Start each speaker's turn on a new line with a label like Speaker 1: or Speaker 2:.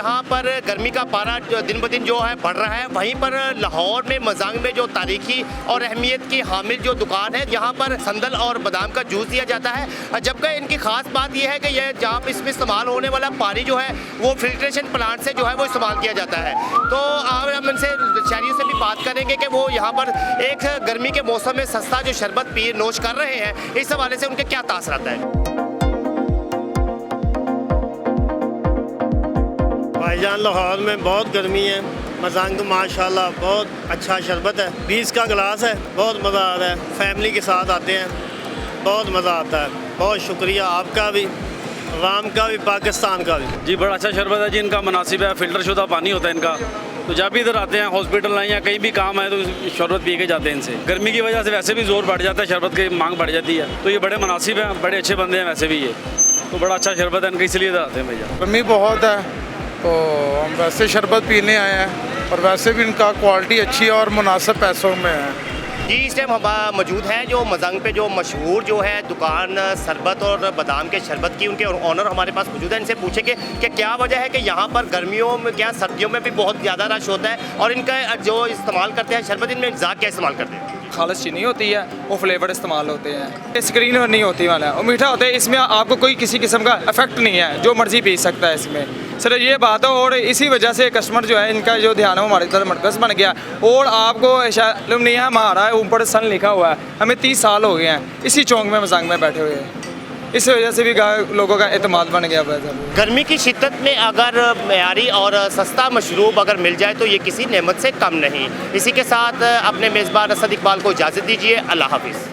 Speaker 1: यहाँ पर गर्मी का पारा जो दिन ब दिन जो है बढ़ रहा है, वहीं पर लाहौर में मजांग में जो तारीखी और अहमियत की हामिल जो दुकान है, यहाँ पर संदल और बादाम का जूस दिया जाता है। जबकि इनकी खास बात यह है कि यह जहाँ पर इसमें इस्तेमाल होने वाला पानी जो है वो फिल्ट्रेशन प्लांट से जो है वो इस्तेमाल किया जाता है। तो आज हम इनसे शहरियों से भी बात करेंगे कि वो यहाँ पर एक गर्मी के मौसम में सस्ता जो शरबत पी नोश कर रहे हैं, इस हवाले से उनके क्या तासरात है।
Speaker 2: भाईजान लाहौर में बहुत गर्मी है, मजांग तो माशाल्लाह बहुत अच्छा शरबत है, 20 का गिलास है, बहुत मज़ा आ रहा है। फैमिली के साथ आते हैं, बहुत मज़ा आता है। बहुत शुक्रिया आपका भी, अवाम का भी, पाकिस्तान का भी।
Speaker 3: जी बड़ा अच्छा शरबत है जी, इनका मुनासिब है, फ़िल्टर शुदा पानी होता है इनका। तो जब भी इधर आते हैं हॉस्पिटल आए या कहीं भी काम है तो शरबत पी के जाते हैं इनसे। गर्मी की वजह से वैसे भी जोर बढ़ जाता है, शरबत की मांग बढ़ जाती है, तो ये बड़े मुनासिब हैं, बड़े अच्छे बंदे हैं वैसे भी ये, तो बड़ा अच्छा शरबत है इनका, इसलिए इधर आते हैं भैया।
Speaker 4: गर्मी बहुत है तो हम वैसे शरबत पीने आए हैं, और वैसे भी इनका क्वालिटी अच्छी है और मुनासिब पैसों में है।
Speaker 1: जी इस टाइम हम मौजूद हैं जो मजांग पे जो मशहूर जो है दुकान शरबत और बादाम के शरबत की, उनके ऑनर हमारे पास मौजूद है। इनसे पूछेंगे कि क्या वजह है कि यहाँ पर गर्मियों में क्या सर्दियों में भी बहुत ज़्यादा रश होता है, और इनका जो इस्तेमाल करते हैं शरबत, इनमें ज़्यादा क्या इस्तेमाल करते हैं।
Speaker 5: खालिस चीनी होती है, वो फ्लेवर इस्तेमाल होते हैं, स्क्रीन नहीं होती वाला है, और मीठा होता है। इसमें आपको कोई किसी किस्म का इफेक्ट नहीं है, जो मर्जी पी सकता है इसमें। सर ये बात है, और इसी वजह से कस्टमर जो है इनका जो ध्यान है हमारी तरफ मरकज़ बन गया। और आपको मालूम नहीं है, हमारा ऊपर सन लिखा हुआ है, हमें 30 साल हो गए हैं इसी चौक में मजांग में बैठे हुए हैं, इस वजह से भी लोगों का एतमाद बन गया।
Speaker 1: गर्मी की शिद्दत में अगर मयारी और सस्ता मशरूब अगर मिल जाए तो ये किसी नेमत से कम नहीं। इसी के साथ अपने मेज़बान असद इकबाल को इजाज़त दीजिए। अल्लाह हाफिज़।